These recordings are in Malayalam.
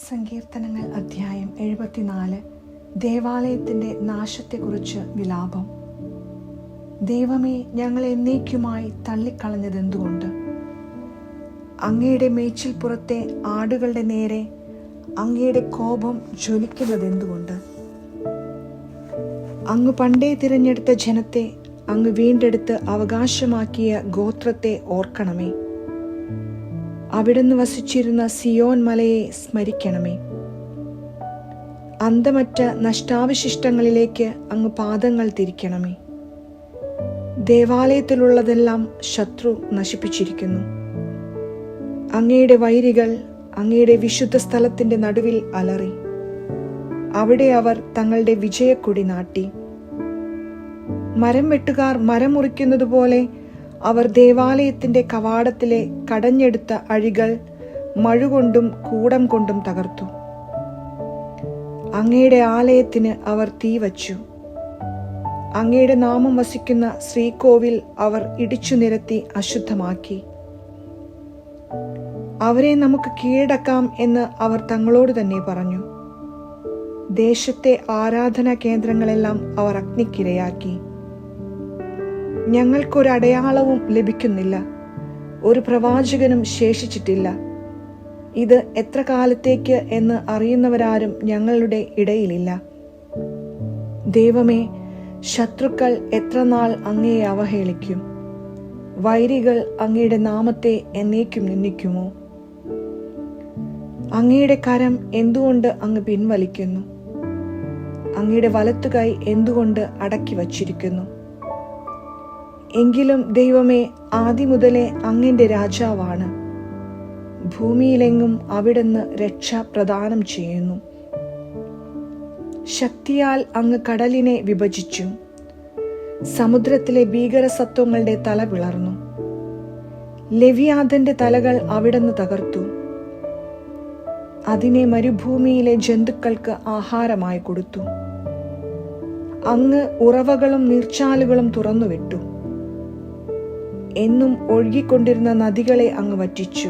സങ്കീർത്തനങ്ങൾ അധ്യായം 74. ദേവാലയത്തിൻ്റെ നാശത്തെക്കുറിച്ച് വിലാപം. ദൈവമേ, ഞങ്ങൾ എന്നേക്കുമായി തള്ളിക്കളഞ്ഞതെന്തുകൊണ്ട്? അങ്ങയുടെ മേച്ചിൽപ്പുറത്തെ ആടുകളുടെ നേരെ അങ്ങയുടെ കോപം ജ്വലിക്കുന്നതെന്തുകൊണ്ട്? അങ്ങ് പണ്ടേ തിരഞ്ഞെടുത്ത ജനത്തെ, അങ്ങ് വീണ്ടെടുത്ത് അവകാശമാക്കിയ ഗോത്രത്തെ ഓർക്കണമേ. അവിടുന്ന് വസിച്ചിരുന്ന സിയോൻ മലയെ സ്മരിക്കണമേ. അന്തമറ്റ നഷ്ടാവശിഷ്ടങ്ങളിലേക്ക് അങ്ങ് പാദങ്ങൾ തിരിക്കണമേ. ദേവാലയത്തിലുള്ളതെല്ലാം ശത്രു നശിപ്പിച്ചിരിക്കുന്നു. അങ്ങയുടെ വൈരികൾ അങ്ങയുടെ വിശുദ്ധ സ്ഥലത്തിൻ്റെ നടുവിൽ അലറി. അവിടെ അവർ തങ്ങളുടെ വിജയക്കൊടി നാട്ടി. മരം വെട്ടുകാർ മരം മുറിക്കുന്നത് പോലെ അവർ ദേവാലയത്തിൻ്റെ കവാടത്തിലെ കടഞ്ഞെടുത്ത അഴികൾ മഴുകൊണ്ടും കൂടം കൊണ്ടും തകർത്തു. അങ്ങയുടെ ആലയത്തിന് അവർ തീ വച്ചു. അങ്ങയുടെ നാമം വസിക്കുന്ന ശ്രീകോവിൽ അവർ ഇടിച്ചു നിരത്തി അശുദ്ധമാക്കി. അവരെ നമുക്ക് കീഴടക്കാം എന്ന് അവർ തങ്ങളോട് തന്നെ പറഞ്ഞു. ദേശത്തെ ആരാധനാ കേന്ദ്രങ്ങളെല്ലാം അവർ അഗ്നിക്കിരയാക്കി. ഞങ്ങൾക്കൊരടയാളവും ലഭിക്കുന്നില്ല, ഒരു പ്രവാചകനും ശേഷിച്ചിട്ടില്ല. ഇത് എത്ര കാലത്തേക്ക് എന്ന് അറിയുന്നവരാരും ഞങ്ങളുടെ ഇടയിലില്ല. ദൈവമേ, ശത്രുക്കൾ എത്ര നാൾ അങ്ങയെ അവഹേളിക്കും? വൈരികൾ അങ്ങയുടെ നാമത്തെ എന്നേക്കും നിന്ദിക്കുമോ? അങ്ങയുടെ കരം എന്തുകൊണ്ട് അങ്ങ് പിൻവലിക്കുന്നു? അങ്ങയുടെ വലത്തുകൈ എന്തുകൊണ്ട് അടക്കി വച്ചിരിക്കുന്നു? എങ്കിലും ദൈവമേ, ആദിമുതലേ അങ്ങന്റെ രാജാവാണ്. ഭൂമിയിലെങ്ങും അവിടുന്ന് രക്ഷ പ്രദാനം ചെയ്യുന്നു. ശക്തിയാൽ അങ്ങ് കടലിനെ വിഭജിച്ചു. സമുദ്രത്തിലെ ഭീകരസത്വങ്ങളുടെ തല പിളർന്നു. ലെവിയാഥന്റെ തലകൾ അവിടുന്ന് തകർത്തു. അതിനെ മരുഭൂമിയിലെ ജന്തുക്കൾക്ക് ആഹാരമായി കൊടുത്തു. അങ്ങ് ഉറവകളും നീർച്ചാലുകളും തുറന്നുവിട്ടു. എന്നും ഒഴുകിക്കൊണ്ടിരുന്ന നദികളെ അങ്ങ് വറ്റിച്ചു.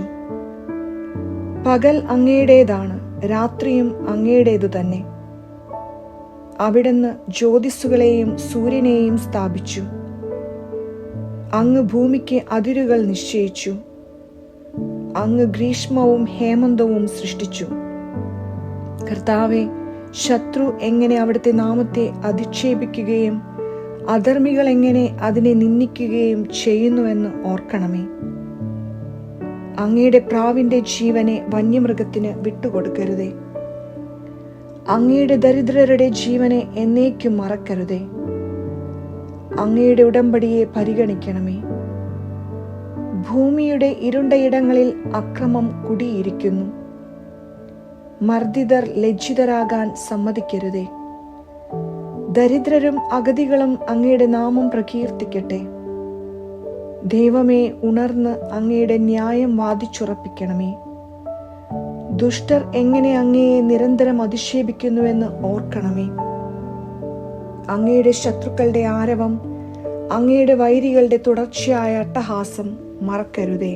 പകൽ അങ്ങയുടേതാണ്, രാത്രിയും അങ്ങയുടേതു തന്നെ. അവിടുന്ന് ജ്യോതിസ്സുകളെയും സൂര്യനെയും സ്ഥാപിച്ചു. അങ്ങ് ഭൂമിക്ക് അതിരുകൾ നിശ്ചയിച്ചു. അങ്ങ് ഗ്രീഷ്മവും ഹേമന്തവും സൃഷ്ടിച്ചു. കർത്താവേ, ശത്രു എങ്ങനെ അവിടുത്തെ നാമത്തെ അധിക്ഷേപിക്കുകയും അധർമ്മികൾ എങ്ങനെ അതിനെ നിന്ദിക്കുകയും ചെയ്യുന്നുവെന്ന് ഓർക്കണമേ. അങ്ങയുടെ പ്രാവിന്റെ ജീവനെ വന്യമൃഗത്തിന് വിട്ടുകൊടുക്കരുതേ. അങ്ങയുടെ ദരിദ്രരുടെ ജീവനെ എന്നേക്കും മറക്കരുതേ. അങ്ങയുടെ ഉടമ്പടിയെ പരിഗണിക്കണമേ. ഭൂമിയുടെ ഇരുണ്ടയിടങ്ങളിൽ അക്രമം കുടിയിരിക്കുന്നു. മർദ്ദിതർ ലജ്ജിതരാകാൻ സമ്മതിക്കരുതേ. ദരിദ്രരും അഗതികളും അങ്ങയുടെ നാമം പ്രകീർത്തിക്കട്ടെ. ദൈവമേ, ഉണർന്ന് അങ്ങയുടെ ന്യായം വാദിച്ചുറപ്പിക്കണമേ. ദുഷ്ടർ എങ്ങനെ അങ്ങയെ നിരന്തരം അധിക്ഷേപിക്കുന്നുവെന്ന് ഓർക്കണമേ. അങ്ങയുടെ ശത്രുക്കളുടെ ആരവം, അങ്ങയുടെ വൈരികളുടെ തുടർച്ചയായ അട്ടഹാസം മറക്കരുതേ.